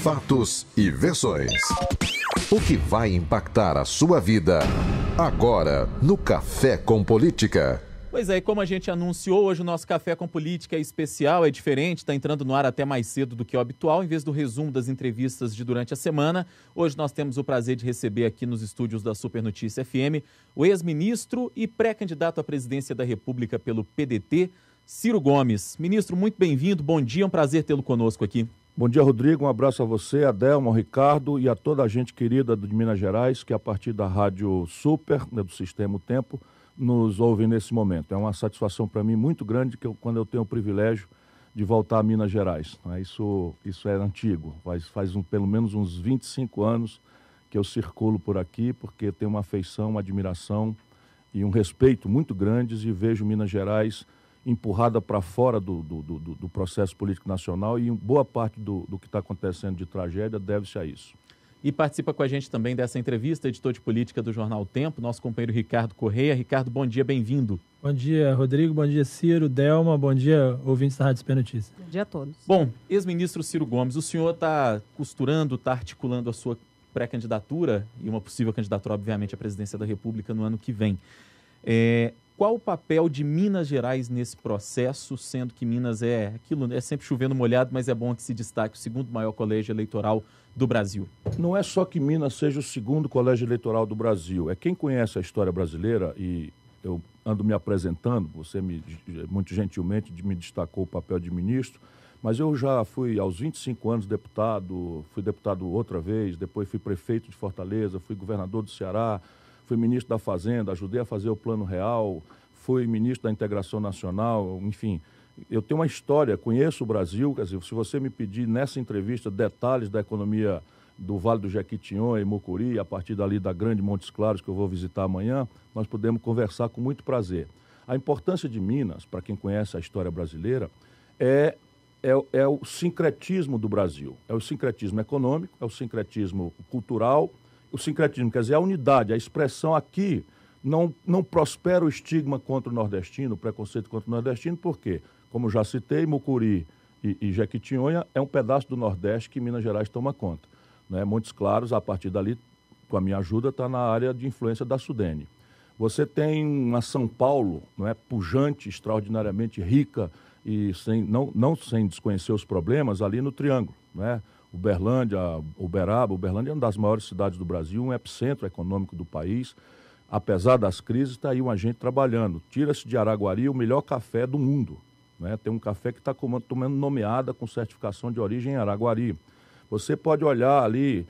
Fatos e versões. O que vai impactar a sua vida agora no Café com Política. Pois é, e como a gente anunciou, hoje o nosso Café com Política é especial, é diferente, está entrando no ar até mais cedo do que o habitual, em vez do resumo das entrevistas de durante a semana. Hoje nós temos o prazer de receber aqui nos estúdios da Super Notícia FM o ex-ministro e pré-candidato à presidência da República pelo PDT, Ciro Gomes. Ministro, muito bem-vindo, bom dia, é um prazer tê-lo conosco aqui. Bom dia, Rodrigo, um abraço a você, a Delma, ao Ricardo e a toda a gente querida de Minas Gerais, que a partir da Rádio Super, do Sistema O Tempo, nos ouvem nesse momento. É uma satisfação para mim muito grande quando eu tenho o privilégio de voltar a Minas Gerais. Isso é antigo, faz pelo menos uns 25 anos que eu circulo por aqui, porque tenho uma afeição, uma admiração e um respeito muito grandes e vejo Minas Gerais empurrada para fora do processo político nacional e boa parte do que está acontecendo de tragédia deve-se a isso. E participa com a gente também dessa entrevista, editor de política do Jornal Tempo, nosso companheiro Ricardo Correia. Ricardo, bom dia, bem-vindo. Bom dia, Rodrigo, bom dia, Ciro, Delma, bom dia, ouvintes da Rádio Super Notícias. Bom dia a todos. Bom, ex-ministro Ciro Gomes, o senhor está costurando, está articulando a sua pré-candidatura e uma possível candidatura, obviamente, à presidência da República no ano que vem. Qual o papel de Minas Gerais nesse processo, sendo que Minas é sempre chovendo molhado, mas é bom que se destaque o segundo maior colégio eleitoral do Brasil? Não é só que Minas seja o segundo colégio eleitoral do Brasil, é quem conhece a história brasileira, e eu ando me apresentando, você muito gentilmente me destacou o papel de ministro, mas eu já fui aos 25 anos deputado, fui deputado outra vez, depois fui prefeito de Fortaleza, fui governador do Ceará, fui ministro da Fazenda, ajudei a fazer o Plano Real, fui ministro da Integração Nacional, enfim, eu tenho uma história, conheço o Brasil, quer dizer, se você me pedir nessa entrevista detalhes da economia do Vale do Jequitinhonha e Mucuri, a partir dali da Grande Montes Claros, que eu vou visitar amanhã, nós podemos conversar com muito prazer. A importância de Minas, para quem conhece a história brasileira, é o sincretismo do Brasil, é o sincretismo econômico, é o sincretismo cultural. O sincretismo, quer dizer, a unidade, a expressão aqui, não prospera o estigma contra o nordestino, o preconceito contra o nordestino, porque, como já citei, Mucuri e Jequitinhonha é um pedaço do Nordeste que Minas Gerais toma conta. Né? Montes Claros, a partir dali, com a minha ajuda, está na área de influência da Sudene. Você tem uma São Paulo, não é, pujante, extraordinariamente rica, e não sem desconhecer os problemas, ali no Triângulo, não é? Uberlândia, Uberlândia é uma das maiores cidades do Brasil, um epicentro econômico do país. Apesar das crises, está aí uma gente trabalhando. Tira-se de Araguari o melhor café do mundo. Né? Tem um café que está tomando nomeada com certificação de origem em Araguari. Você pode olhar ali,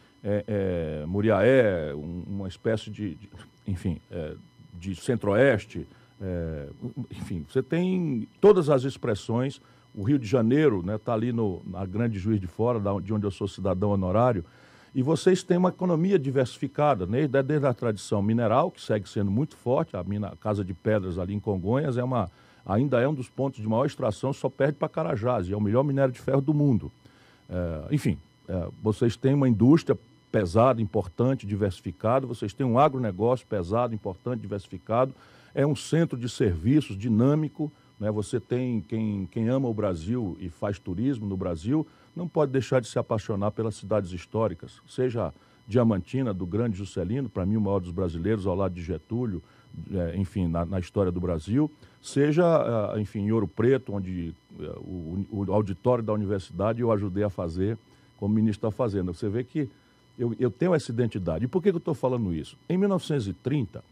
Muriaé, uma espécie de centro-oeste. Enfim, você tem todas as expressões. O Rio de Janeiro está ali na Grande Juiz de Fora, de onde eu sou cidadão honorário, e vocês têm uma economia diversificada, né? Desde a tradição mineral, que segue sendo muito forte, a Casa de Pedras ali em Congonhas ainda é um dos pontos de maior extração, só perde para Carajás, e é o melhor minério de ferro do mundo. Vocês têm uma indústria pesada, importante, diversificada, vocês têm um agronegócio pesado, importante, diversificado, é um centro de serviços dinâmico. Você tem quem ama o Brasil e faz turismo no Brasil, não pode deixar de se apaixonar pelas cidades históricas, seja Diamantina, do Grande Juscelino, para mim o maior dos brasileiros, ao lado de Getúlio, na história do Brasil, seja, em Ouro Preto, onde o auditório da universidade eu ajudei a fazer como ministro da Fazenda. Você vê que eu tenho essa identidade. E por que eu estou falando isso? Em 1930,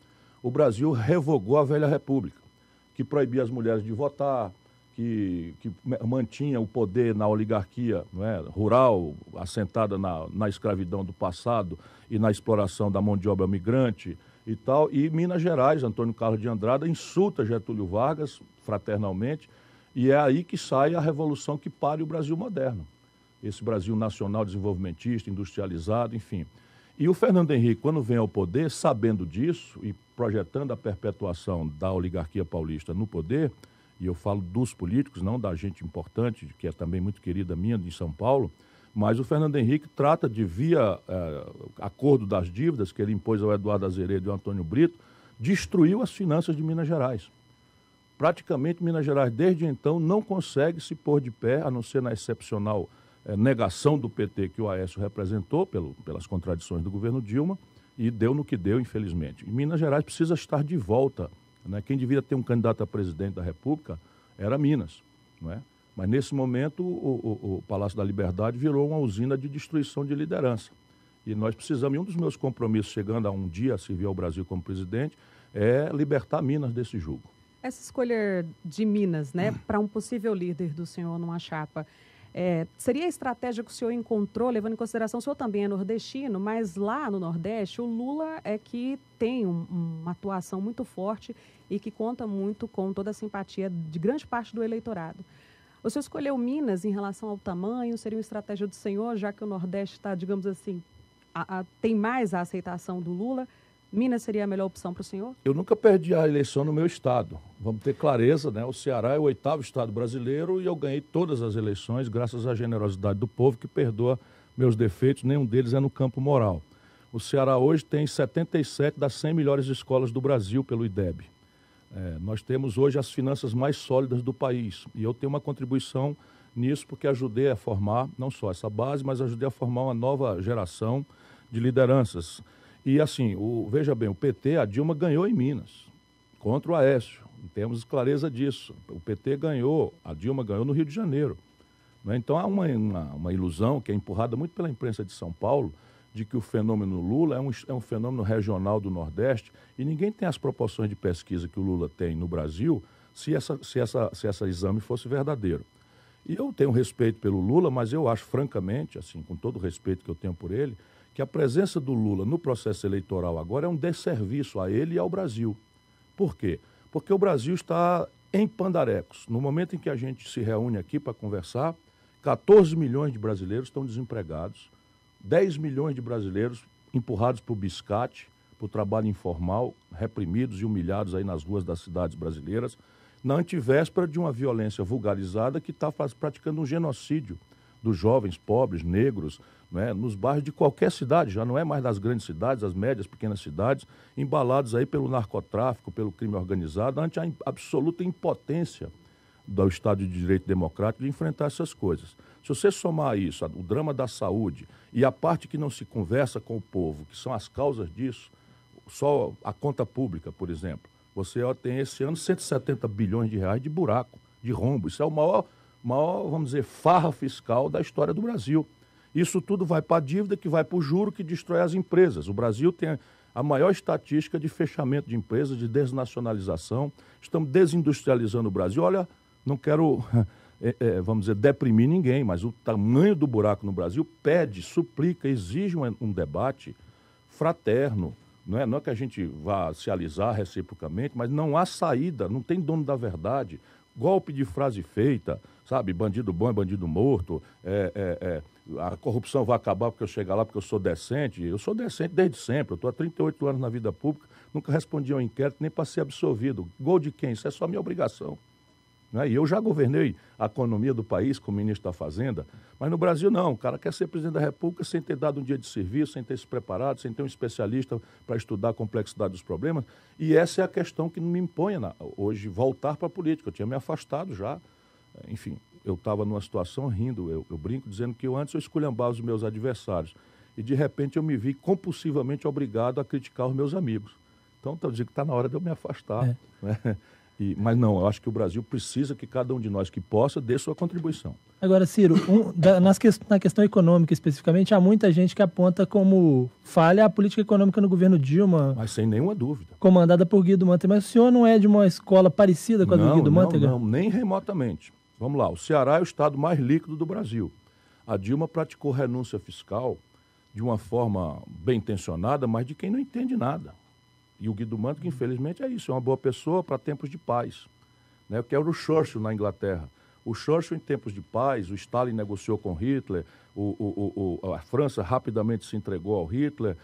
o Brasil revogou a Velha República, que proibia as mulheres de votar, que mantinha o poder na oligarquia, não é, rural, assentada na escravidão do passado e na exploração da mão de obra migrante e tal. E Minas Gerais, Antônio Carlos de Andrada, insulta Getúlio Vargas fraternalmente, e é aí que sai a revolução que pare o Brasil moderno. Esse Brasil nacional desenvolvimentista, industrializado, enfim. E o Fernando Henrique, quando vem ao poder, sabendo disso e projetando a perpetuação da oligarquia paulista no poder, e eu falo dos políticos, não da gente importante, que é também muito querida minha, de São Paulo, mas o Fernando Henrique trata de, via acordo das dívidas que ele impôs ao Eduardo Azeredo e ao Antônio Brito, destruiu as finanças de Minas Gerais. Praticamente Minas Gerais, desde então, não consegue se pôr de pé, a não ser na excepcional negação do PT que o Aécio representou pelas contradições do governo Dilma e deu no que deu, infelizmente. E Minas Gerais precisa estar de volta, né? Quem devia ter um candidato a presidente da República era Minas, não é? Mas nesse momento o Palácio da Liberdade virou uma usina de destruição de liderança. E nós precisamos, e um dos meus compromissos, chegando a um dia a servir ao Brasil como presidente, é libertar Minas desse jugo. Essa escolha de Minas, né, para um possível líder do senhor numa chapa, seria a estratégia que o senhor encontrou, levando em consideração, o senhor também é nordestino, mas lá no Nordeste o Lula é que tem uma atuação muito forte e que conta muito com toda a simpatia de grande parte do eleitorado. O senhor escolheu Minas em relação ao tamanho, seria uma estratégia do senhor, já que o Nordeste está, digamos assim, tem mais a aceitação do Lula? Minas seria a melhor opção para o senhor? Eu nunca perdi a eleição no meu estado. Vamos ter clareza, né? O Ceará é o 8º estado brasileiro e eu ganhei todas as eleições graças à generosidade do povo que perdoa meus defeitos, nenhum deles é no campo moral. O Ceará hoje tem 77 das 100 melhores escolas do Brasil pelo IDEB. Nós temos hoje as finanças mais sólidas do país e eu tenho uma contribuição nisso porque ajudei a formar, não só essa base, mas ajudei a formar uma nova geração de lideranças. E assim, veja bem, o PT, a Dilma ganhou em Minas, contra o Aécio, temos clareza disso. O PT ganhou, a Dilma ganhou no Rio de Janeiro. Né? Então há uma ilusão que é empurrada muito pela imprensa de São Paulo, de que o fenômeno Lula é um fenômeno regional do Nordeste e ninguém tem as proporções de pesquisa que o Lula tem no Brasil se esse exame fosse verdadeiro. E eu tenho respeito pelo Lula, mas eu acho, francamente, assim, com todo o respeito que eu tenho por ele, que a presença do Lula no processo eleitoral agora é um desserviço a ele e ao Brasil. Por quê? Porque o Brasil está em pandarecos. No momento em que a gente se reúne aqui para conversar, 14 milhões de brasileiros estão desempregados, 10 milhões de brasileiros empurrados para o biscate, para o trabalho informal, reprimidos e humilhados aí nas ruas das cidades brasileiras, na antivéspera de uma violência vulgarizada que está praticando um genocídio dos jovens pobres, negros, né, nos bairros de qualquer cidade, já não é mais das grandes cidades, as médias, pequenas cidades, embalados aí pelo narcotráfico, pelo crime organizado, ante a absoluta impotência do Estado de Direito Democrático de enfrentar essas coisas. Se você somar a isso, o drama da saúde e a parte que não se conversa com o povo, que são as causas disso, só a conta pública, por exemplo, você tem esse ano 170 bilhões de reais de buraco, de rombo. Isso é o maior, vamos dizer, farra fiscal da história do Brasil. Isso tudo vai para a dívida, que vai para o juro, que destrói as empresas. O Brasil tem a maior estatística de fechamento de empresas, de desnacionalização. Estamos desindustrializando o Brasil. Olha, não quero, vamos dizer, deprimir ninguém, mas o tamanho do buraco no Brasil pede, suplica, exige um debate fraterno. Não é que a gente vá se alisar reciprocamente, mas não há saída, não tem dono da verdade. Golpe de frase feita, sabe? Bandido bom é bandido morto, a corrupção vai acabar porque eu chegar lá porque eu sou decente. Eu sou decente desde sempre, eu estou há 38 anos na vida pública, nunca respondi a um inquérito nem para ser absolvido. Gol de quem? Isso é só minha obrigação. Né? E eu já governei a economia do país como ministro da Fazenda, mas no Brasil não, o cara quer ser presidente da República sem ter dado um dia de serviço, sem ter se preparado, sem ter um especialista para estudar a complexidade dos problemas, e essa é a questão que não me impõe hoje voltar para a política. Eu tinha me afastado já, enfim, eu estava numa situação rindo, eu brinco dizendo que antes eu esculhambava os meus adversários, e de repente eu me vi compulsivamente obrigado a criticar os meus amigos. Então, eu digo que está na hora de eu me afastar, né? Mas não, eu acho que o Brasil precisa que cada um de nós que possa dê sua contribuição. Agora, Ciro, na questão econômica especificamente, há muita gente que aponta como falha a política econômica no governo Dilma. Mas sem nenhuma dúvida. Comandada por Guido Mantega. Mas o senhor não é de uma escola parecida com a do Guido Mantega? Não, nem remotamente. Vamos lá, o Ceará é o estado mais líquido do Brasil. A Dilma praticou renúncia fiscal de uma forma bem intencionada, mas de quem não entende nada. E o Guido Mantega, infelizmente, é isso, é uma boa pessoa para tempos de paz. Né? Eu quero o Churchill na Inglaterra. O Churchill, em tempos de paz, o Stalin negociou com Hitler, a França rapidamente se entregou ao Hitler,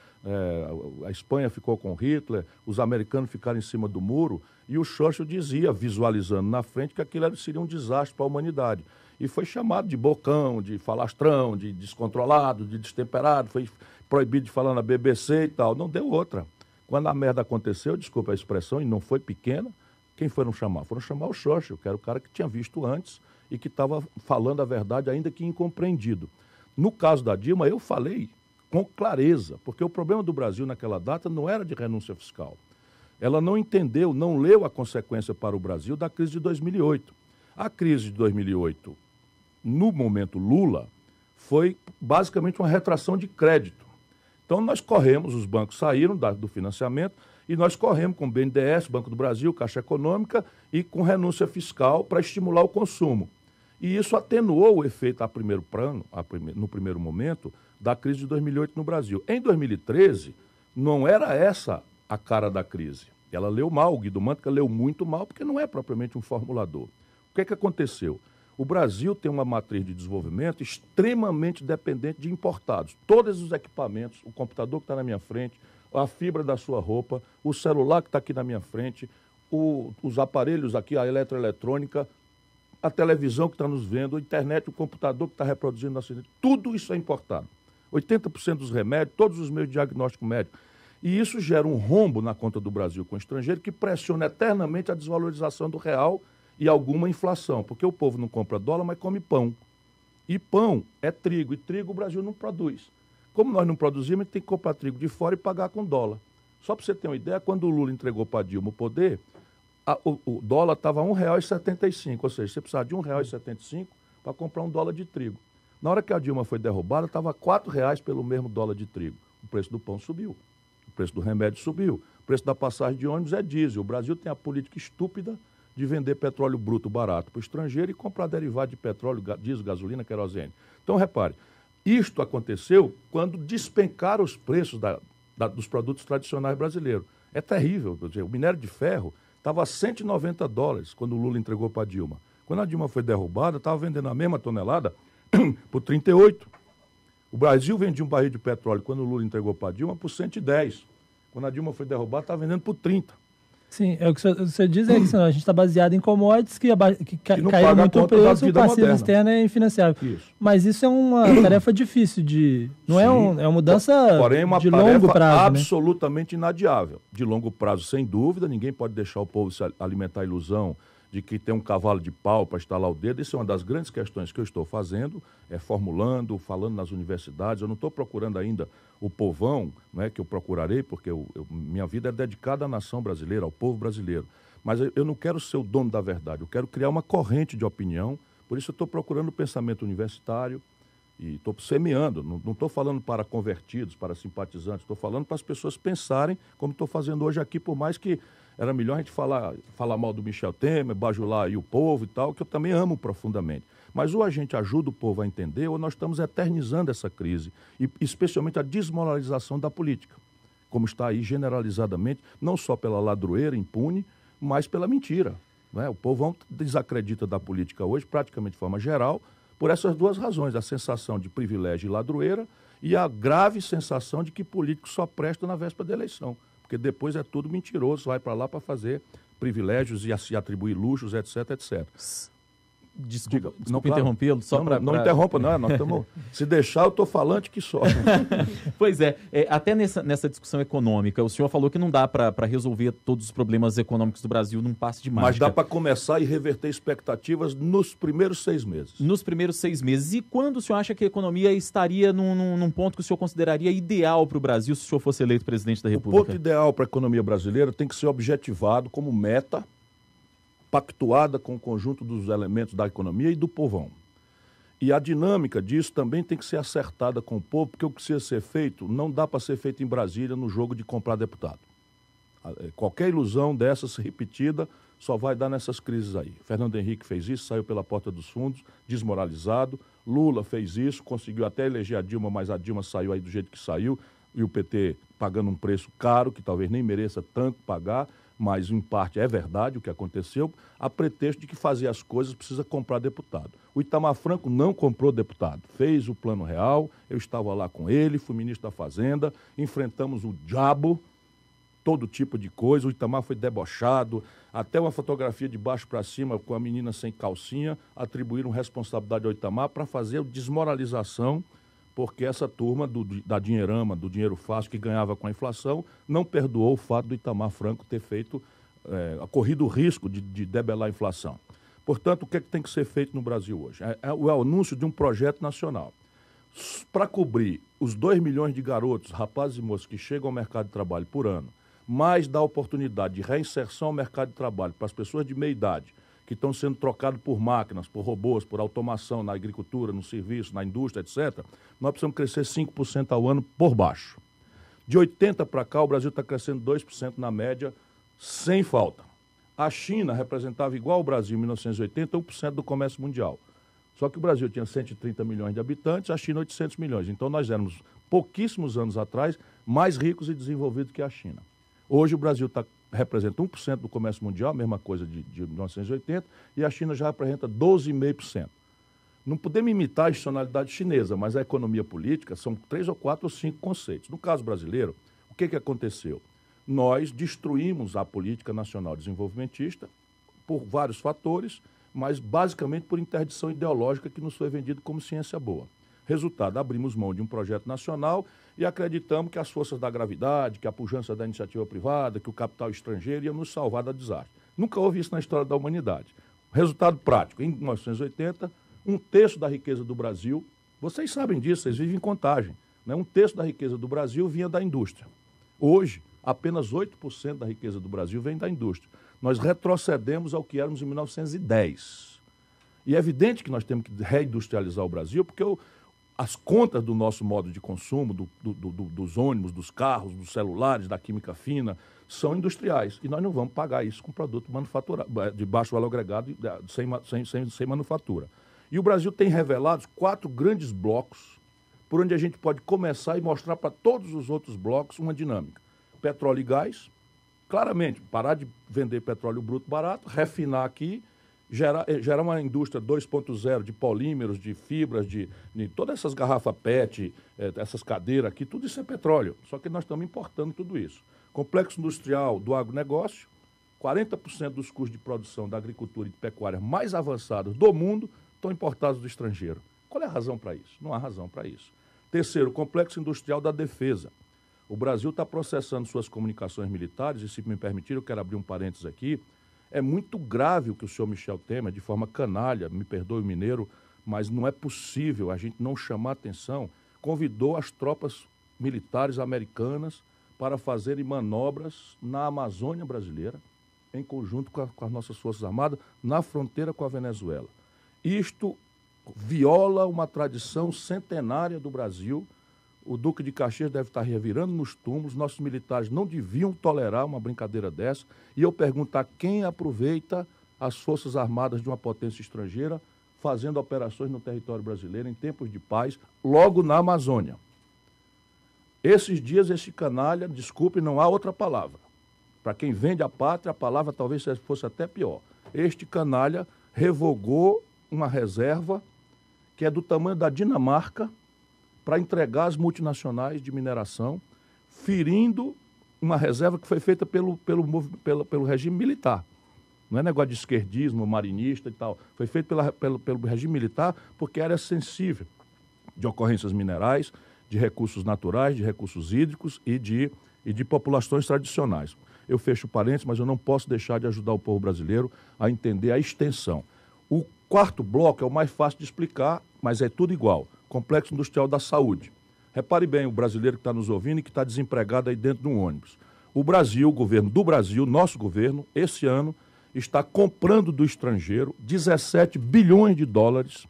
a Espanha ficou com Hitler, os americanos ficaram em cima do muro, e o Churchill dizia, visualizando na frente, que aquilo seria um desastre para a humanidade. E foi chamado de bocão, de falastrão, de descontrolado, de destemperado, foi proibido de falar na BBC e tal. Não deu outra. Quando a merda aconteceu, desculpa a expressão, e não foi pequena, quem foram chamar? Foram chamar o Churchill, que era o cara que tinha visto antes e que estava falando a verdade, ainda que incompreendido. No caso da Dilma, eu falei com clareza, porque o problema do Brasil naquela data não era de renúncia fiscal. Ela não entendeu, não leu a consequência para o Brasil da crise de 2008. A crise de 2008, no momento Lula, foi basicamente uma retração de crédito. Então nós corremos, os bancos saíram do financiamento e nós corremos com o BNDES, Banco do Brasil, Caixa Econômica e com renúncia fiscal para estimular o consumo. E isso atenuou o efeito no primeiro momento da crise de 2008 no Brasil. Em 2013, não era essa a cara da crise. Ela leu mal, o Guido Mantega leu muito mal, porque não é propriamente um formulador. O que é que aconteceu? O Brasil tem uma matriz de desenvolvimento extremamente dependente de importados. Todos os equipamentos, o computador que está na minha frente, a fibra da sua roupa, o celular que está aqui na minha frente, os aparelhos aqui, a eletroeletrônica, a televisão que está nos vendo, a internet, o computador que está reproduzindo nossa internet, tudo isso é importado. 80% dos remédios, todos os meios de diagnóstico médico. E isso gera um rombo na conta do Brasil com o estrangeiro que pressiona eternamente a desvalorização do real e alguma inflação, porque o povo não compra dólar, mas come pão. E pão é trigo, e trigo o Brasil não produz. Como nós não produzimos, a gente tem que comprar trigo de fora e pagar com dólar. Só para você ter uma ideia, quando o Lula entregou para Dilma o poder, o dólar estava a R$ 1,75, ou seja, você precisava de R$ 1,75 para comprar um dólar de trigo. Na hora que a Dilma foi derrubada, estava R$ 4,00 pelo mesmo dólar de trigo. O preço do pão subiu, o preço do remédio subiu, o preço da passagem de ônibus é diesel. O Brasil tem a política estúpida de vender petróleo bruto barato para o estrangeiro e comprar derivado de petróleo, diesel, gasolina, querosene. Então, repare, isto aconteceu quando despencaram os preços dos produtos tradicionais brasileiros. É terrível. O minério de ferro estava a $190 quando o Lula entregou para a Dilma. Quando a Dilma foi derrubada, estava vendendo a mesma tonelada por 38. O Brasil vendia um barril de petróleo quando o Lula entregou para a Dilma por 110. Quando a Dilma foi derrubada, estava vendendo por 30. Sim, o que você diz é que a gente está baseado em commodities que caíram muito o preço, o passivo externo é infinanciável. Isso. Mas isso é uma tarefa difícil não é uma mudança de longo prazo. Absolutamente inadiável. De longo prazo, sem dúvida, ninguém pode deixar o povo se alimentar a ilusão de que tem um cavalo de pau para estalar o dedo. Isso é uma das grandes questões que eu estou fazendo, formulando, falando nas universidades. Eu não estou procurando ainda o povão, né, que eu procurarei, porque minha vida é dedicada à nação brasileira, ao povo brasileiro. Mas eu não quero ser o dono da verdade, eu quero criar uma corrente de opinião. Por isso eu estou procurando o pensamento universitário e estou semeando. Não estou falando para convertidos, para simpatizantes, estou falando para as pessoas pensarem como estou fazendo hoje aqui, por mais que era melhor a gente falar mal do Michel Temer, bajular aí o povo e tal, que eu também amo profundamente. Mas ou a gente ajuda o povo a entender, ou nós estamos eternizando essa crise, e especialmente a desmoralização da política, como está aí generalizadamente, não só pela ladroeira impune, mas pela mentira. Né? O povão desacredita da política hoje, praticamente de forma geral, por essas duas razões, a sensação de privilégio e ladroeira e a grave sensação de que político só presta na véspera da eleição. Porque depois é tudo mentiroso, vai para lá para fazer privilégios e se atribuir luxos, etc, etc. Desculpa interrompê-lo, só para... Não interrompa, não, nós estamos... Se deixar, eu estou falante que só. Pois até nessa discussão econômica, o senhor falou que não dá para resolver todos os problemas econômicos do Brasil num passe de mágica. Mas dá para começar e reverter expectativas nos primeiros 6 meses. Nos primeiros 6 meses. E quando o senhor acha que a economia estaria num ponto que o senhor consideraria ideal para o Brasil se o senhor fosse eleito presidente da República? O ponto ideal para a economia brasileira tem que ser objetivado como meta, pactuada com o conjunto dos elementos da economia e do povão. E a dinâmica disso também tem que ser acertada com o povo, porque o que precisa ser feito não dá para ser feito em Brasília no jogo de comprar deputado. Qualquer ilusão dessas repetida só vai dar nessas crises aí. Fernando Henrique fez isso, saiu pela porta dos fundos, desmoralizado. Lula fez isso, conseguiu até eleger a Dilma, mas a Dilma saiu aí do jeito que saiu, e o PT pagando um preço caro, que talvez nem mereça tanto pagar, mas em parte é verdade o que aconteceu, a pretexto de que fazer as coisas precisa comprar deputado. O Itamar Franco não comprou deputado, fez o Plano Real, eu estava lá com ele, fui ministro da Fazenda, enfrentamos o diabo, todo tipo de coisa, o Itamar foi debochado, até uma fotografia de baixo para cima com a menina sem calcinha, atribuíram responsabilidade ao Itamar para fazer a desmoralização, porque essa turma da dinheirama, do dinheiro fácil que ganhava com a inflação, não perdoou o fato do Itamar Franco ter corrido o risco de debelar a inflação. Portanto, o que é que tem que ser feito no Brasil hoje? É o anúncio de um projeto nacional. Para cobrir os 2 milhões de garotos, rapazes e moças que chegam ao mercado de trabalho por ano, mais dar oportunidade de reinserção ao mercado de trabalho para as pessoas de meia idade, que estão sendo trocados por máquinas, por robôs, por automação na agricultura, no serviço, na indústria, etc., nós precisamos crescer 5% ao ano por baixo. De 80 para cá, o Brasil está crescendo 2% na média, sem falta. A China representava, igual ao Brasil em 1980, 1% do comércio mundial. Só que o Brasil tinha 130 milhões de habitantes, a China 800 milhões. Então nós éramos, pouquíssimos anos atrás, mais ricos e desenvolvidos que a China. Hoje o Brasil representa 1% do comércio mundial, a mesma coisa de 1980, e a China já representa 12,5%. Não podemos imitar a institucionalidade chinesa, mas a economia política são 3 ou 4 ou 5 conceitos. No caso brasileiro, o que aconteceu? Nós destruímos a política nacional desenvolvimentista por vários fatores, mas basicamente por interdição ideológica que nos foi vendido como ciência boa. Resultado, abrimos mão de um projeto nacional e acreditamos que as forças da gravidade, que a pujança da iniciativa privada, que o capital estrangeiro ia nos salvar da desastre. Nunca houve isso na história da humanidade. Resultado prático, em 1980, 1/3 da riqueza do Brasil, vocês sabem disso, vocês vivem em Contagem, né? 1/3 da riqueza do Brasil vinha da indústria. Hoje, apenas 8% da riqueza do Brasil vem da indústria. Nós retrocedemos ao que éramos em 1910. E é evidente que nós temos que reindustrializar o Brasil, porque as contas do nosso modo de consumo, dos ônibus, dos carros, dos celulares, da química fina, são industriais. E nós não vamos pagar isso com produto manufaturado, de baixo valor agregado, sem manufatura. E o Brasil tem revelado 4 grandes blocos por onde a gente pode começar e mostrar para todos os outros blocos uma dinâmica. Petróleo e gás, claramente, parar de vender petróleo bruto barato, refinar aqui, gerar uma indústria 2.0 de polímeros, de fibras, de todas essas garrafas PET, essas cadeiras aqui, tudo isso é petróleo. Só que nós estamos importando tudo isso. Complexo industrial do agronegócio, 40% dos custos de produção da agricultura e de pecuária mais avançados do mundo estão importados do estrangeiro. Qual é a razão para isso? Não há razão para isso. Terceiro, complexo industrial da defesa. O Brasil está processando suas comunicações militares, e se me permitir, eu quero abrir um parênteses aqui. É muito grave o que o senhor Michel Temer, de forma canalha, me perdoe o mineiro, mas não é possível a gente não chamar atenção, convidou as tropas militares americanas para fazerem manobras na Amazônia brasileira, em conjunto com as nossas Forças Armadas, na fronteira com a Venezuela. Isto viola uma tradição centenária do Brasil. O Duque de Caxias deve estar revirando nos túmulos, nossos militares não deviam tolerar uma brincadeira dessa. E eu pergunto a quem aproveita as Forças Armadas de uma potência estrangeira fazendo operações no território brasileiro em tempos de paz, logo na Amazônia. Esses dias, esse canalha, desculpe, não há outra palavra. Para quem vende a pátria, a palavra talvez fosse até pior. Este canalha revogou uma reserva que é do tamanho da Dinamarca, para entregar às multinacionais de mineração, ferindo uma reserva que foi feita pelo regime militar. Não é negócio de esquerdismo, marinista e tal. Foi feito pelo regime militar porque era sensível de ocorrências minerais, de recursos naturais, de recursos hídricos e de populações tradicionais. Eu fecho parênteses, mas eu não posso deixar de ajudar o povo brasileiro a entender a extensão. O 4º bloco é o mais fácil de explicar, mas é tudo igual. Complexo Industrial da Saúde. Repare bem, o brasileiro que está nos ouvindo e que está desempregado aí dentro de um ônibus. O Brasil, o governo do Brasil, nosso governo, esse ano, está comprando do estrangeiro 17 bilhões de dólares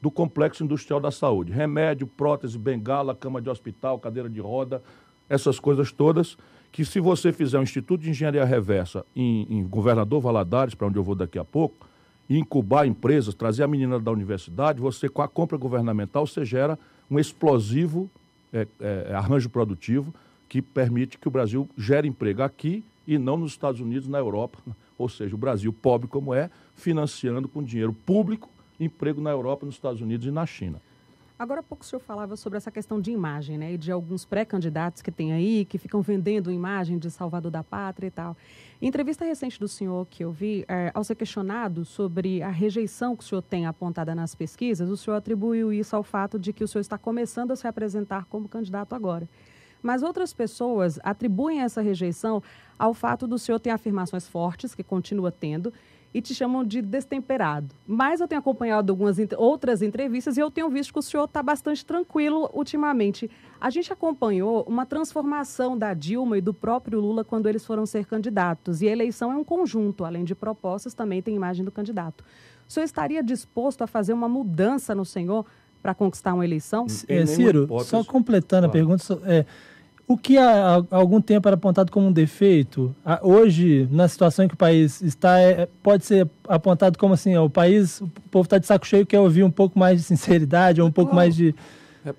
do Complexo Industrial da Saúde. Remédio, prótese, bengala, cama de hospital, cadeira de roda, essas coisas todas, que se você fizer um Instituto de Engenharia Reversa em Governador Valadares, para onde eu vou daqui a pouco, e incubar empresas, trazer a menina da universidade, você, com a compra governamental, você gera um explosivo arranjo produtivo que permite que o Brasil gere emprego aqui e não nos Estados Unidos, na Europa. Ou seja, o Brasil, pobre como é, financiando com dinheiro público emprego na Europa, nos Estados Unidos e na China. Agora há pouco o senhor falava sobre essa questão de imagem, né? E de alguns pré-candidatos que tem aí, que ficam vendendo imagem de salvador da pátria e tal. Em entrevista recente do senhor que eu vi, ao ser questionado sobre a rejeição que o senhor tem apontada nas pesquisas, o senhor atribuiu isso ao fato de que o senhor está começando a se apresentar como candidato agora. Mas outras pessoas atribuem essa rejeição ao fato do senhor ter afirmações fortes, que continua tendo, e te chamam de destemperado. Mas eu tenho acompanhado algumas outras entrevistas e eu tenho visto que o senhor está bastante tranquilo ultimamente. A gente acompanhou uma transformação da Dilma e do próprio Lula quando eles foram ser candidatos. E a eleição é um conjunto, além de propostas, também tem imagem do candidato. O senhor estaria disposto a fazer uma mudança no senhor para conquistar uma eleição? Ciro, só completando a pergunta, o que há algum tempo era apontado como um defeito, hoje, na situação em que o país está, pode ser apontado como assim, o povo está de saco cheio, quer ouvir um pouco mais de sinceridade, ou um pouco mais de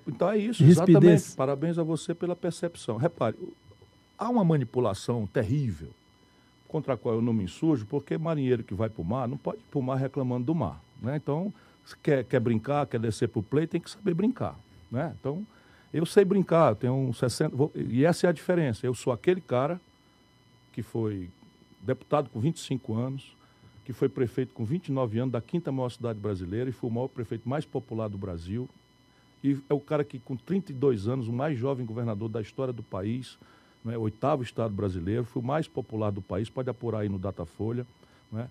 então é isso, rispidez. Exatamente. Parabéns a você pela percepção. Repare, há uma manipulação terrível, contra a qual eu não me insurjo, porque marinheiro que vai para o mar não pode ir para o mar reclamando do mar, né? Então, se quer brincar, quer descer para o play, tem que saber brincar, né? Então, eu sei brincar, tenho uns 60... E essa é a diferença. Eu sou aquele cara que foi deputado com 25 anos, que foi prefeito com 29 anos da 5ª maior cidade brasileira e foi o maior prefeito mais popular do Brasil. E é o cara que, com 32 anos, o mais jovem governador da história do país, né, 8º estado brasileiro, foi o mais popular do país, pode apurar aí no Datafolha, né?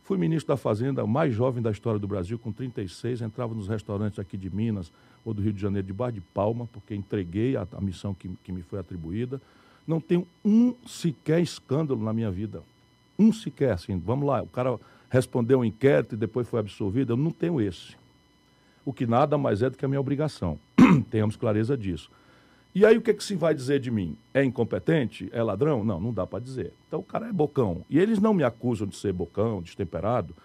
Fui ministro da Fazenda, o mais jovem da história do Brasil, com 36, entrava nos restaurantes aqui de Minas ou do Rio de Janeiro de bar de palma, porque entreguei a missão que me foi atribuída. Não tenho um sequer escândalo na minha vida. Um sequer, assim, vamos lá, o cara respondeu um inquérito e depois foi absolvido, eu não tenho esse. O que nada mais é do que a minha obrigação. Tenhamos clareza disso. E aí o que se vai dizer de mim? É incompetente? É ladrão? Não, não dá para dizer. Então o cara é bocão. E eles não me acusam de ser bocão, destemperado,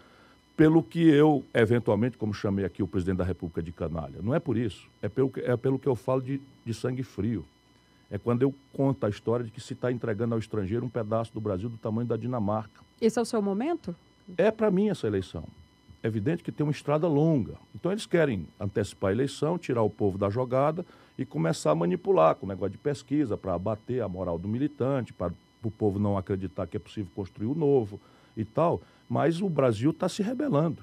pelo que eu, eventualmente, como chamei aqui o presidente da República de canalha. Não é por isso. É pelo que eu falo de sangue frio. É quando eu conto a história de que se está entregando ao estrangeiro um pedaço do Brasil do tamanho da Dinamarca. Esse é o seu momento? É para mim essa eleição. É evidente que tem uma estrada longa. Então eles querem antecipar a eleição, tirar o povo da jogada e começar a manipular com o negócio de pesquisa para abater a moral do militante, para o povo não acreditar que é possível construir o novo e tal. Mas o Brasil está se rebelando,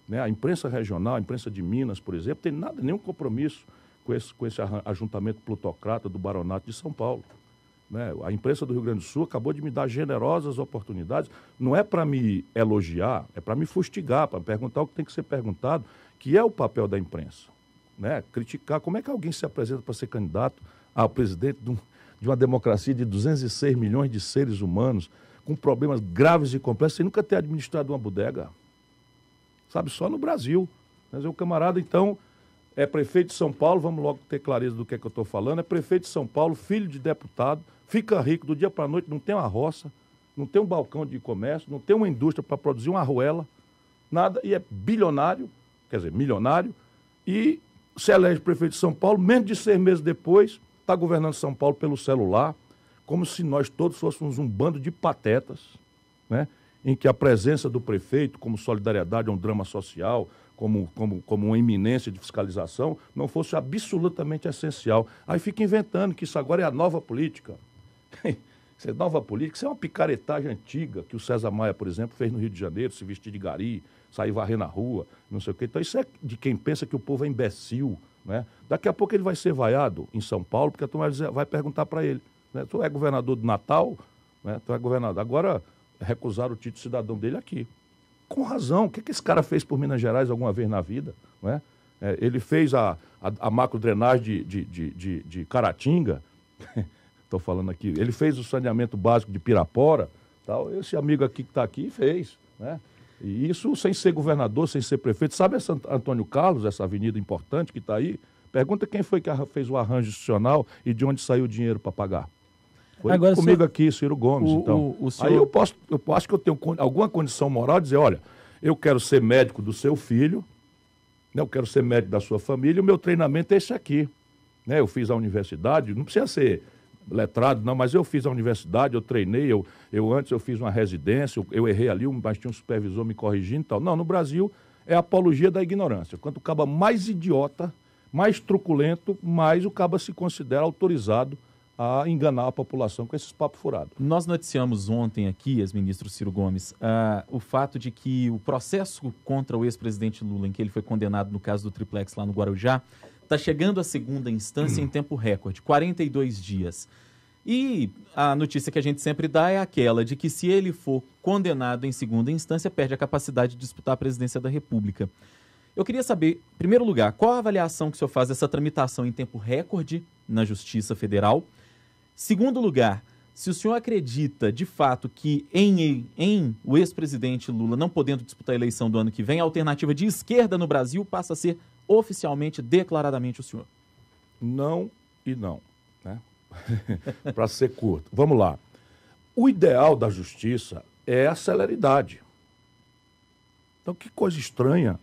né? A imprensa regional, a imprensa de Minas, por exemplo, tem nenhum compromisso com esse ajuntamento plutocrata do Baronato de São Paulo, né? A imprensa do Rio Grande do Sul acabou de me dar generosas oportunidades. Não é para me elogiar, é para me fustigar, para perguntar o que tem que ser perguntado, que é o papel da imprensa, né? Criticar como é que alguém se apresenta para ser candidato a presidente de uma democracia de 206 milhões de seres humanos, com problemas graves e complexos, sem nunca ter administrado uma bodega. Sabe, só no Brasil. Mas o camarada, então, é prefeito de São Paulo, vamos logo ter clareza do que é que eu estou falando, é prefeito de São Paulo, filho de deputado, fica rico do dia para a noite, não tem uma roça, não tem um balcão de comércio, não tem uma indústria para produzir uma arruela, nada, e é bilionário, quer dizer, milionário, e se elege prefeito de São Paulo, menos de 6 meses depois, está governando São Paulo pelo celular, como se nós todos fôssemos um bando de patetas, né? Em que a presença do prefeito, como solidariedade a um drama social, como uma iminência de fiscalização, não fosse absolutamente essencial. Aí fica inventando que isso agora é a nova política. Isso é nova política, isso é uma picaretagem antiga que o César Maia, por exemplo, fez no Rio de Janeiro, se vestir de gari, sair varrer na rua, não sei o quê. Então isso é de quem pensa que o povo é imbecil, né? Daqui a pouco ele vai ser vaiado em São Paulo, porque a turma vai perguntar para ele, né? Tu é governador do Natal, né? Tu é governador. Agora recusaram o título de cidadão dele aqui. Com razão. O que esse cara fez por Minas Gerais alguma vez na vida? Não é? Ele fez a macrodrenagem de Caratinga. Estou falando aqui. Ele fez o saneamento básico de Pirapora. Tal. Esse amigo aqui que está aqui fez. Né? E isso sem ser governador, sem ser prefeito. Sabe essa Antônio Carlos, essa avenida importante que está aí? Pergunta quem foi que fez o arranjo institucional e de onde saiu o dinheiro para pagar. Foi agora, comigo senhor... aqui, Ciro Gomes, então. Senhor... Aí eu acho que eu tenho alguma condição moral de dizer, olha, eu quero ser médico do seu filho, né, eu quero ser médico da sua família, o meu treinamento é esse aqui. Né, eu fiz a universidade, não precisa ser letrado, não, mas eu fiz a universidade, eu treinei, antes eu fiz uma residência, eu errei ali, mas tinha um supervisor me corrigindo e tal. Não, no Brasil é a apologia da ignorância. Quanto o caba mais idiota, mais truculento, mais o caba se considera autorizado a enganar a população com esses papos furados. Nós noticiamos ontem aqui, ex-ministro Ciro Gomes, o fato de que o processo contra o ex-presidente Lula, em que ele foi condenado no caso do triplex lá no Guarujá, está chegando à segunda instância em tempo recorde, 42 dias. E a notícia que a gente sempre dá é aquela de que se ele for condenado em segunda instância, perde a capacidade de disputar a presidência da República. Eu queria saber, em primeiro lugar, qual a avaliação que o senhor faz dessa tramitação em tempo recorde na Justiça Federal? Segundo lugar, se o senhor acredita, de fato, que em o ex-presidente Lula não podendo disputar a eleição do ano que vem, a alternativa de esquerda no Brasil passa a ser oficialmente, declaradamente o senhor? Não e não, né? Para ser curto. Vamos lá. O ideal da justiça é a celeridade. Então, que coisa estranha,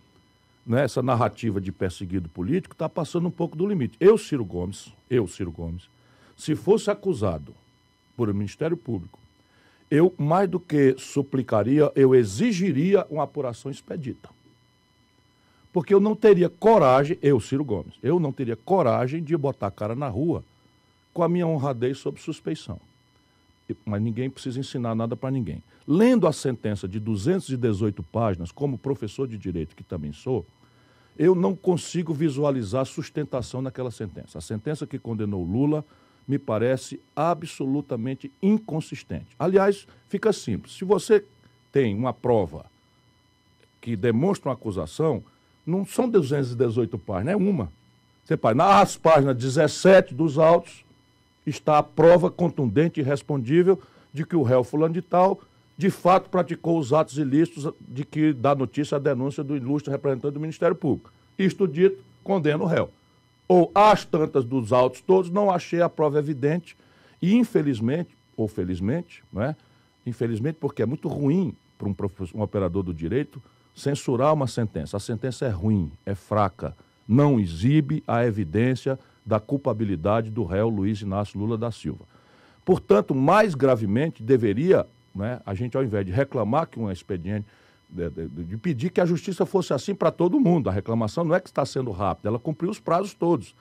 né? Essa narrativa de perseguido político está passando um pouco do limite. Eu, Ciro Gomes, se fosse acusado por Ministério Público, eu, mais do que suplicaria, eu exigiria uma apuração expedita. Porque eu não teria coragem, Ciro Gomes, eu não teria coragem de botar a cara na rua com a minha honradez sob suspeição. Mas ninguém precisa ensinar nada para ninguém. Lendo a sentença de 218 páginas, como professor de direito que também sou, eu não consigo visualizar sustentação naquela sentença. A sentença que condenou Lula me parece absolutamente inconsistente. Aliás, fica simples. Se você tem uma prova que demonstra uma acusação, não são 218 páginas, é uma. Você faz, nas páginas 17 dos autos, está a prova contundente e respondível de que o réu fulano de tal, de fato, praticou os atos ilícitos de que dá notícia a denúncia do ilustre representante do Ministério Público. Isto dito, condena o réu. Ou, às tantas dos autos todos, não achei a prova evidente e, infelizmente, ou felizmente, não é? Infelizmente, porque é muito ruim para um operador do direito censurar uma sentença. A sentença é ruim, é fraca, não exibe a evidência da culpabilidade do réu Luiz Inácio Lula da Silva. Portanto, mais gravemente, deveria, né, a gente, ao invés de reclamar que um expediente, de pedir que a justiça fosse assim para todo mundo. A reclamação não é que está sendo rápida, ela cumpriu os prazos todos,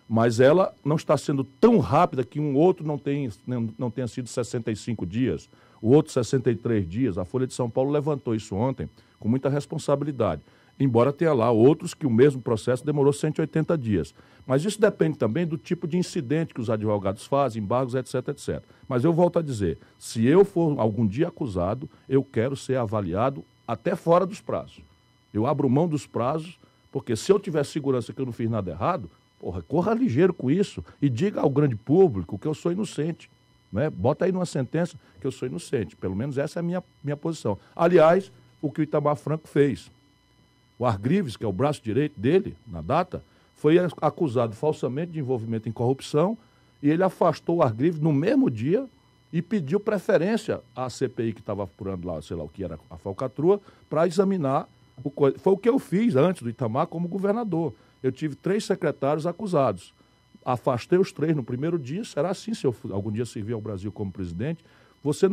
mas ela não está sendo tão rápida que um outro não tenha sido 65 dias, o outro 63 dias. A Folha de São Paulo levantou isso ontem com muita responsabilidade, embora tenha lá outros que o mesmo processo demorou 180 dias. Mas isso depende também do tipo de incidente que os advogados fazem, embargos, etc, etc. Mas eu volto a dizer, se eu for algum dia acusado, eu quero ser avaliado até fora dos prazos. Eu abro mão dos prazos, porque se eu tiver segurança que eu não fiz nada errado, corra ligeiro com isso e diga ao grande público que eu sou inocente. Né? Bota aí numa sentença que eu sou inocente. Pelo menos essa é a minha posição. Aliás, o que o Itamar Franco fez. O Argrives, que é o braço direito dele, na data, foi acusado falsamente de envolvimento em corrupção e ele afastou o Argrives no mesmo dia e pediu preferência à CPI que estava apurando lá, sei lá o que era a falcatrua, para examinar o coisa. Foi o que eu fiz antes do Itamar como governador. Eu tive 3 secretários acusados. Afastei os 3 no primeiro dia. Será assim se eu algum dia servir ao Brasil como presidente? Você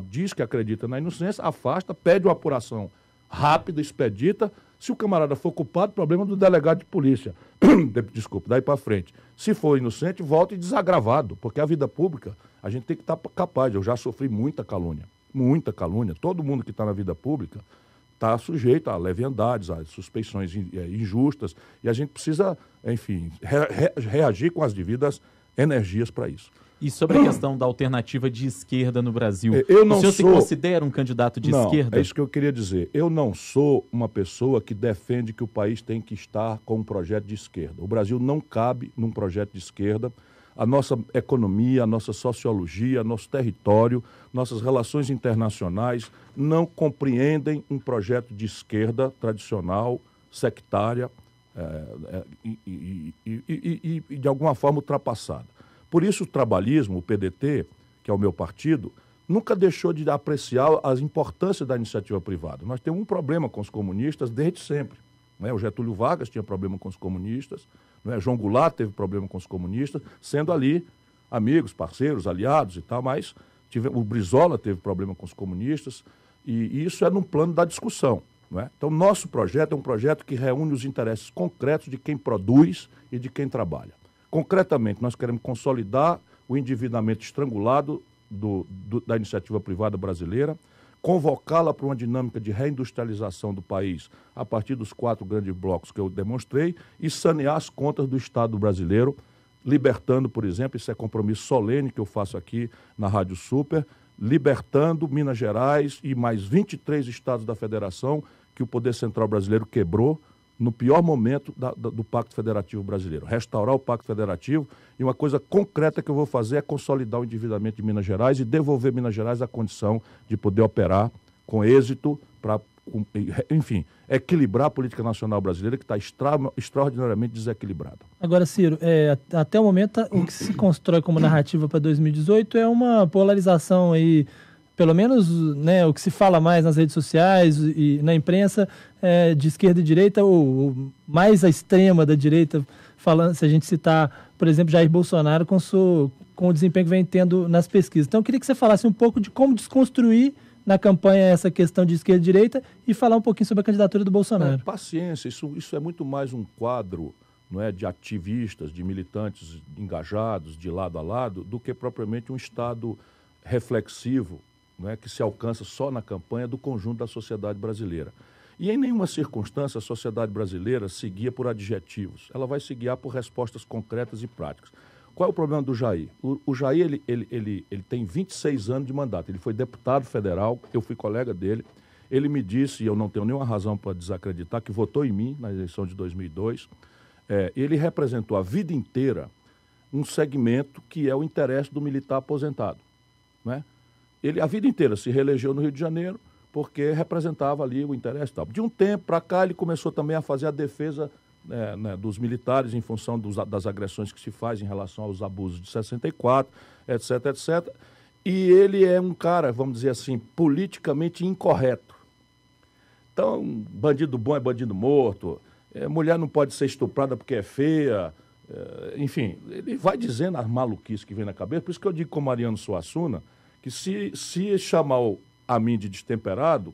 diz que acredita na inocência, afasta, pede uma apuração rápida, expedita. Se o camarada for culpado, problema do delegado de polícia. Desculpa, daí para frente. Se for inocente, volta e desagravado, porque a vida pública, a gente tem que estar capaz. Eu já sofri muita calúnia. Todo mundo que está na vida pública está sujeito a leviandades, a suspeições injustas, e a gente precisa, enfim, reagir com as devidas energias para isso. E sobre a questão da alternativa de esquerda no Brasil, o senhor se considera um candidato de esquerda? É isso que eu queria dizer. Eu não sou uma pessoa que defende que o país tem que estar com um projeto de esquerda. O Brasil não cabe num projeto de esquerda. A nossa economia, a nossa sociologia, nosso território, nossas relações internacionais não compreendem um projeto de esquerda tradicional, sectária e de alguma forma ultrapassada. Por isso o trabalhismo, o PDT, que é o meu partido, nunca deixou de apreciar a importância da iniciativa privada. Nós temos um problema com os comunistas desde sempre. Né? O Getúlio Vargas tinha problema com os comunistas, né? João Goulart teve problema com os comunistas, sendo ali amigos, parceiros, aliados e tal, mas o Brizola teve problema com os comunistas, e isso é num plano da discussão. Não é? Então, nosso projeto é um projeto que reúne os interesses concretos de quem produz e de quem trabalha. Concretamente, nós queremos consolidar o endividamento estrangulado da iniciativa privada brasileira, convocá-la para uma dinâmica de reindustrialização do país a partir dos 4 grandes blocos que eu demonstrei e sanear as contas do Estado brasileiro libertando, por exemplo, isso é compromisso solene que eu faço aqui na Rádio Super, libertando Minas Gerais e mais 23 estados da federação que o Poder Central brasileiro quebrou no pior momento do Pacto Federativo Brasileiro. Restaurar o Pacto Federativo, e uma coisa concreta que eu vou fazer é consolidar o endividamento de Minas Gerais e devolver Minas Gerais a condição de poder operar com êxito para, enfim, equilibrar a política nacional brasileira, que está extraordinariamente desequilibrada. Agora, Ciro, até o momento o que se constrói como narrativa para 2018 é uma polarização aí, pelo menos, né, o que se fala mais nas redes sociais e na imprensa, de esquerda e direita, ou mais a extrema da direita, falando, se a gente citar, por exemplo, Jair Bolsonaro com o desempenho que vem tendo nas pesquisas. Então, eu queria que você falasse um pouco de como desconstruir na campanha essa questão de esquerda e direita e falar um pouquinho sobre a candidatura do Bolsonaro. Paciência, isso é muito mais um quadro, não é, de ativistas, de militantes engajados de lado a lado, do que propriamente um estado reflexivo, não é, que se alcança só na campanha do conjunto da sociedade brasileira. E em nenhuma circunstância a sociedade brasileira se guia por adjetivos, ela vai se guiar por respostas concretas e práticas. Qual é o problema do Jair? O Jair ele tem 26 anos de mandato, ele foi deputado federal, eu fui colega dele, ele me disse, e eu não tenho nenhuma razão para desacreditar, que votou em mim na eleição de 2002, ele representou a vida inteira um segmento que é o interesse do militar aposentado, né? Ele a vida inteira se reelegeu no Rio de Janeiro porque representava ali o interesse e tal. De um tempo para cá ele começou também a fazer a defesa dos militares em função das agressões que se faz em relação aos abusos de 64, etc, etc. E ele é um cara, vamos dizer assim, politicamente incorreto. Então, bandido bom é bandido morto, mulher não pode ser estuprada porque é feia, enfim, ele vai dizendo as maluquices que vem na cabeça. Por isso que eu digo com o Mariano Suassuna que se chamar a mim de destemperado,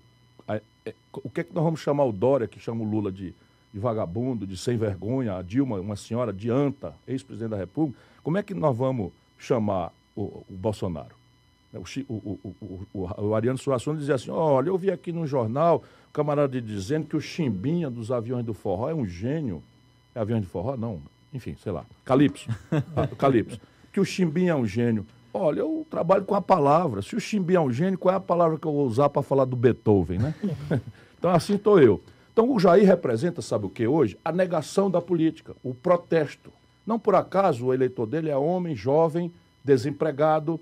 o que é que nós vamos chamar o Dória, que chama o Lula de vagabundo, de sem vergonha, a Dilma, uma senhora de anta, ex-presidente da República, como é que nós vamos chamar o Bolsonaro? O Ariano Suassuna dizia assim, olha, eu vi aqui no jornal o camarada dizendo que o Chimbinha dos aviões do forró é um gênio. É aviões de forró? Não. Enfim, sei lá. Calypso. Calypso. Que o Chimbinha é um gênio. Olha, eu trabalho com a palavra. Se o Chimbinha é um gênio, qual é a palavra que eu vou usar para falar do Beethoven, né? Então, assim estou eu. Então, o Jair representa, sabe o que hoje? A negação da política, o protesto. Não por acaso o eleitor dele é homem, jovem, desempregado,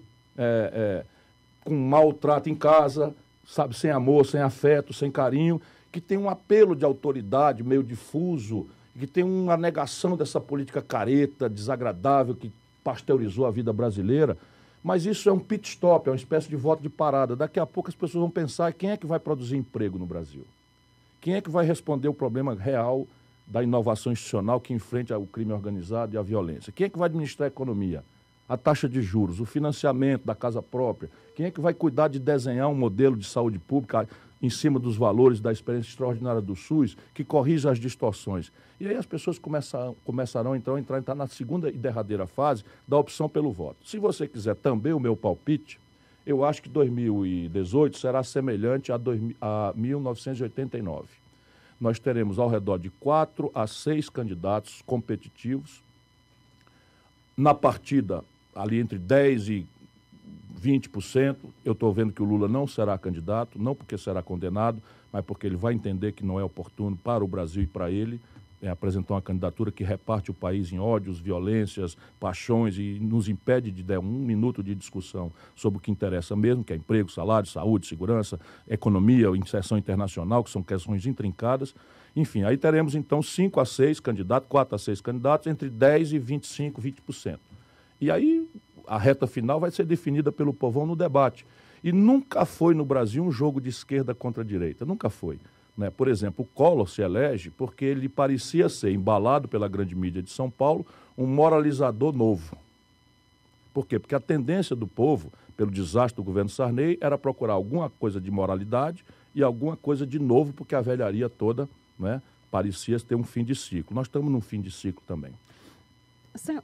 com maltrato em casa, sabe, sem amor, sem afeto, sem carinho, que tem um apelo de autoridade meio difuso, que tem uma negação dessa política careta, desagradável, que pasteurizou a vida brasileira. Mas isso é um pit stop, é uma espécie de voto de parada. Daqui a pouco as pessoas vão pensar quem é que vai produzir emprego no Brasil. Quem é que vai responder o problema real da inovação institucional que enfrenta o crime organizado e a violência? Quem é que vai administrar a economia? A taxa de juros, o financiamento da casa própria? Quem é que vai cuidar de desenhar um modelo de saúde pública em cima dos valores da experiência extraordinária do SUS, que corrija as distorções? E aí as pessoas começarão então a entrar na segunda e derradeira fase da opção pelo voto. Se você quiser também o meu palpite, eu acho que 2018 será semelhante a 1989. Nós teremos ao redor de 4 a 6 candidatos competitivos. Na partida, ali entre 10% e 20%, eu estou vendo que o Lula não será candidato, não porque será condenado, mas porque ele vai entender que não é oportuno para o Brasil e para ele apresentar uma candidatura que reparte o país em ódios, violências, paixões e nos impede de dar um minuto de discussão sobre o que interessa mesmo, que é emprego, salário, saúde, segurança, economia, inserção internacional, que são questões intrincadas. Enfim, aí teremos então 5 a 6 candidatos, 4 a 6 candidatos, entre 10% e 25%, 20%. E aí a reta final vai ser definida pelo povão no debate. E nunca foi no Brasil um jogo de esquerda contra direita, nunca foi. Né? Por exemplo, o Collor se elege porque ele parecia ser, embalado pela grande mídia de São Paulo, um moralizador novo. Por quê? Porque a tendência do povo, pelo desastre do governo Sarney, era procurar alguma coisa de moralidade e alguma coisa de novo, porque a velharia toda, né, parecia ter um fim de ciclo. Nós estamos num fim de ciclo também. Senhor,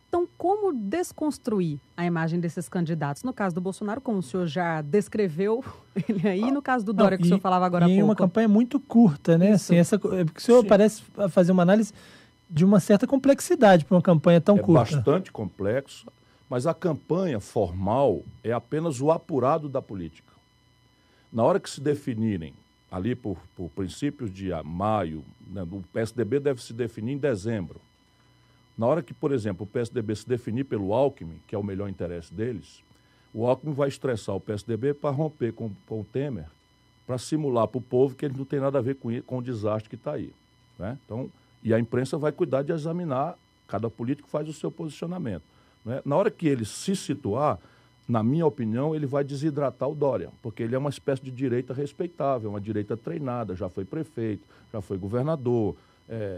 então, como desconstruir a imagem desses candidatos? No caso do Bolsonaro, como o senhor já descreveu ele aí, no caso do Dória, que o senhor falava agora há pouco. E uma campanha muito curta, né? Assim, porque o senhor parece fazer uma análise de uma certa complexidade para uma campanha tão curta. É bastante complexo, mas a campanha formal é apenas o apurado da política. Na hora que se definirem, ali por princípios de maio, né, o PSDB deve se definir em dezembro. Na hora que, por exemplo, o PSDB se definir pelo Alckmin, que é o melhor interesse deles, o Alckmin vai estressar o PSDB para romper com o Temer, para simular para o povo que ele não tem nada a ver com o desastre que está aí. Né? Então, e a imprensa vai cuidar de examinar, cada político faz o seu posicionamento. Né? Na hora que ele se situar, na minha opinião, ele vai desidratar o Dória, porque ele é uma espécie de direita respeitável, uma direita treinada, já foi prefeito, já foi governador,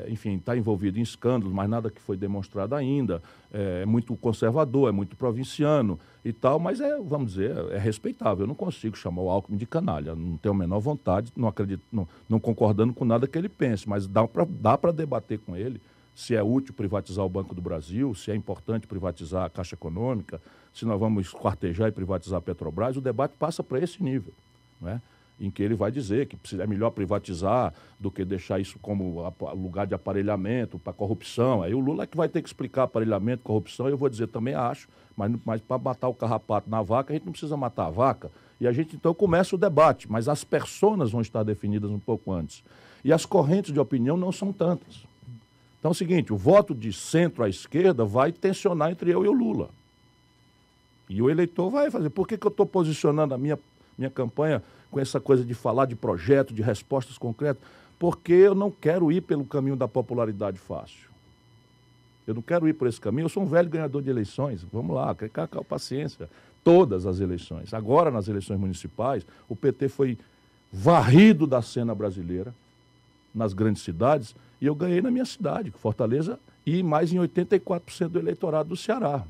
enfim, está envolvido em escândalos, mas nada que foi demonstrado ainda, é muito conservador, é muito provinciano e tal, mas vamos dizer, é respeitável. Eu não consigo chamar o Alckmin de canalha, não tenho a menor vontade, não acredito, não concordando com nada que ele pense, mas dá para debater com ele se é útil privatizar o Banco do Brasil, se é importante privatizar a Caixa Econômica, se nós vamos quartejar e privatizar a Petrobras. O debate passa para esse nível, não é? Em que ele vai dizer que é melhor privatizar do que deixar isso como lugar de aparelhamento para corrupção. Aí o Lula é que vai ter que explicar aparelhamento, corrupção, e eu vou dizer, também acho, mas para matar o carrapato na vaca, a gente não precisa matar a vaca. E a gente então começa o debate, mas as personas vão estar definidas um pouco antes. E as correntes de opinião não são tantas. Então é o seguinte, o voto de centro à esquerda vai tensionar entre eu e o Lula. E o eleitor vai fazer. Por que eu estou posicionando a minha campanha com essa coisa de falar de projeto, de respostas concretas? Porque eu não quero ir pelo caminho da popularidade fácil. Eu não quero ir por esse caminho. Eu sou um velho ganhador de eleições. Vamos lá, paciência. Todas as eleições. Agora, nas eleições municipais, o PT foi varrido da cena brasileira, nas grandes cidades, e eu ganhei na minha cidade, Fortaleza, e mais em 84% do eleitorado do Ceará.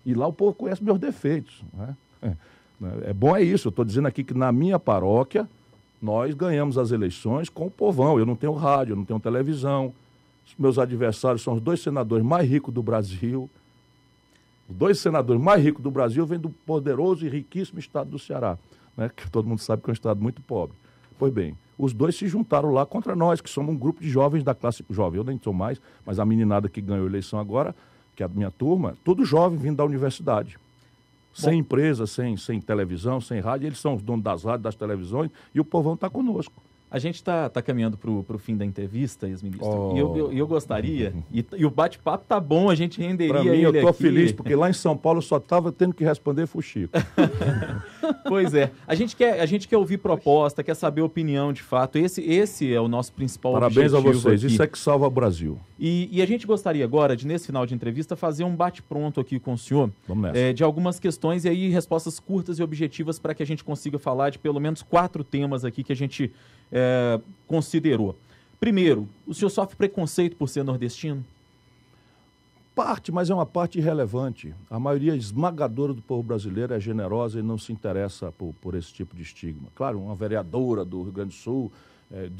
E lá o povo conhece meus defeitos. Né? É bom isso, eu estou dizendo aqui que na minha paróquia nós ganhamos as eleições com o povão. Eu não tenho rádio, eu não tenho televisão. Os meus adversários são os 2 senadores mais ricos do Brasil. Os 2 senadores mais ricos do Brasil vêm do poderoso e riquíssimo estado do Ceará, né? Que todo mundo sabe que é um estado muito pobre. Pois bem, os 2 se juntaram lá contra nós, que somos um grupo de jovens da classe jovem. Eu nem sou mais, mas a meninada que ganhou a eleição agora, que é a minha turma, tudo jovem vindo da universidade. Sem empresa, sem televisão, sem rádio, eles são os donos das rádios, das televisões, e o povão está conosco. A gente está caminhando para o fim da entrevista, ex-ministro, e eu gostaria, e o bate-papo tá bom, a gente renderia ele aqui. Para mim, eu estou feliz, porque lá em São Paulo eu só estava tendo que responder fuxico. Pois é, a gente quer ouvir proposta, quer saber opinião de fato, esse é o nosso principal objetivo. Parabéns a vocês, aqui. Isso é que salva o Brasil. E a gente gostaria agora, nesse final de entrevista, fazer um bate-pronto aqui com o senhor, de algumas questões e aí respostas curtas e objetivas para que a gente consiga falar de pelo menos 4 temas aqui que a gente considerou. Primeiro, o senhor sofre preconceito por ser nordestino? Parte, mas é uma parte irrelevante. A maioria esmagadora do povo brasileiro é generosa e não se interessa por esse tipo de estigma. Claro, uma vereadora do Rio Grande do Sul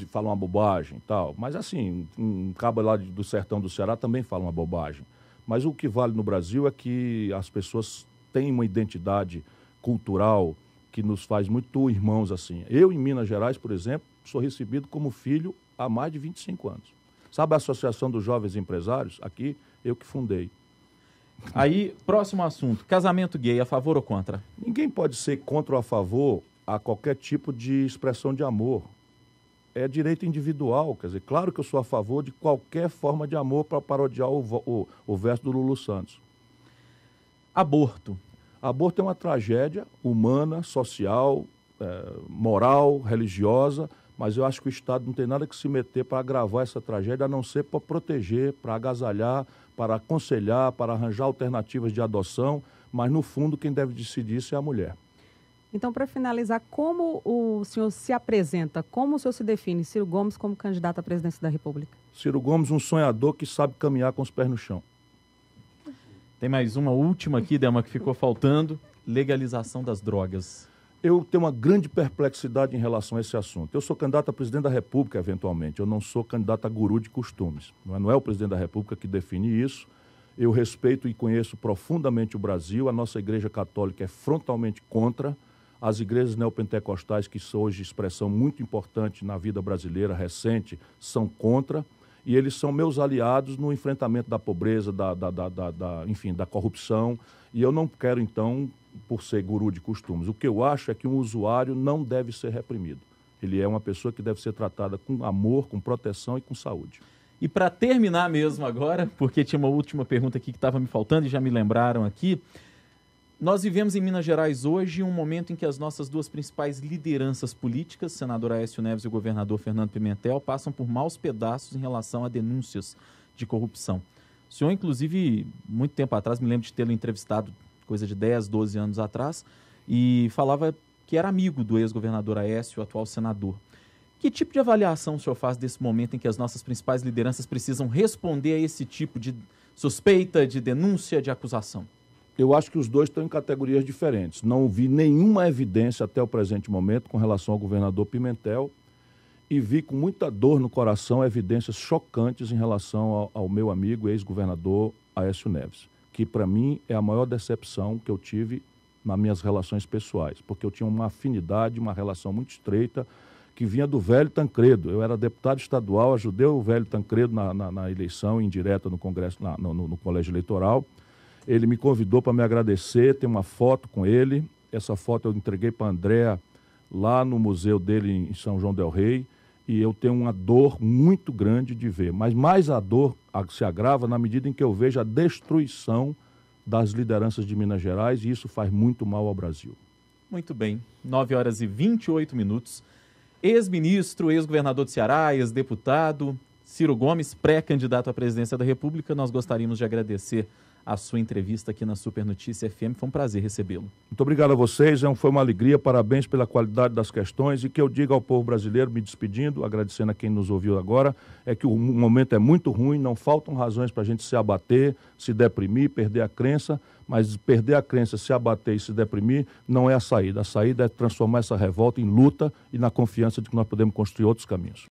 fala uma bobagem e tal, mas assim, um cabo lá do sertão do Ceará também fala uma bobagem. Mas o que vale no Brasil é que as pessoas têm uma identidade cultural que nos faz muito irmãos assim. Eu, em Minas Gerais, por exemplo, sou recebido como filho há mais de 25 anos. Sabe a Associação dos Jovens Empresários? Aqui, eu que fundei. Aí, próximo assunto, casamento gay, a favor ou contra? Ninguém pode ser contra ou a favor a qualquer tipo de expressão de amor. É direito individual, quer dizer, claro que eu sou a favor de qualquer forma de amor para parodiar o verso do Lulu Santos. Aborto. Aborto é uma tragédia humana, social, moral, religiosa, mas eu acho que o Estado não tem nada que se meter para agravar essa tragédia, a não ser para proteger, para agasalhar, para aconselhar, para arranjar alternativas de adoção, mas no fundo quem deve decidir isso é a mulher. Então, para finalizar, como o senhor se apresenta, como o senhor se define, Ciro Gomes, como candidato à presidência da República? Ciro Gomes, um sonhador que sabe caminhar com os pés no chão. Tem mais uma última aqui, Delma, que ficou faltando, legalização das drogas. Eu tenho uma grande perplexidade em relação a esse assunto. Eu sou candidato a presidente da República, eventualmente. Eu não sou candidato a guru de costumes. Não é o presidente da República que define isso. Eu respeito e conheço profundamente o Brasil. A nossa Igreja Católica é frontalmente contra. As igrejas neopentecostais, que são hoje expressão muito importante na vida brasileira recente, são contra. e eles são meus aliados no enfrentamento da pobreza, enfim, da corrupção, e eu não quero, então, por ser guru de costumes, o que eu acho é que um usuário não deve ser reprimido. Ele é uma pessoa que deve ser tratada com amor, com proteção e com saúde. E para terminar mesmo agora, porque tinha uma última pergunta aqui que estava me faltando e já me lembraram aqui, nós vivemos em Minas Gerais hoje um momento em que as nossas duas principais lideranças políticas, senador Aécio Neves e o governador Fernando Pimentel, passam por maus pedaços em relação a denúncias de corrupção. O senhor, inclusive, muito tempo atrás, me lembro de tê-lo entrevistado, coisa de 10, 12 anos atrás, e falava que era amigo do ex-governador Aécio, o atual senador. Que tipo de avaliação o senhor faz desse momento em que as nossas principais lideranças precisam responder a esse tipo de suspeita, de denúncia, de acusação? Eu acho que os dois estão em categorias diferentes. Não vi nenhuma evidência até o presente momento com relação ao governador Pimentel e vi com muita dor no coração evidências chocantes em relação ao meu amigo ex-governador Aécio Neves, que para mim é a maior decepção que eu tive nas minhas relações pessoais, porque eu tinha uma afinidade, uma relação muito estreita que vinha do velho Tancredo. Eu era deputado estadual, ajudei o velho Tancredo na eleição indireta no Congresso, no Colégio Eleitoral. Ele me convidou para me agradecer, tem uma foto com ele. Essa foto eu entreguei para a Andréa lá no museu dele em São João del Rei, e eu tenho uma dor muito grande de ver. Mas mais a dor se agrava na medida em que eu vejo a destruição das lideranças de Minas Gerais, e isso faz muito mal ao Brasil. Muito bem, 9h28. Ex-ministro, ex-governador de Ceará, ex-deputado, Ciro Gomes, pré-candidato à presidência da República, nós gostaríamos de agradecer a sua entrevista aqui na Super Notícia FM. Foi um prazer recebê-lo. Muito obrigado a vocês, foi uma alegria, parabéns pela qualidade das questões, e que eu diga ao povo brasileiro, me despedindo, agradecendo a quem nos ouviu agora, é que o momento é muito ruim, não faltam razões para a gente se abater, se deprimir, perder a crença, mas perder a crença, se abater e se deprimir não é a saída é transformar essa revolta em luta e na confiança de que nós podemos construir outros caminhos.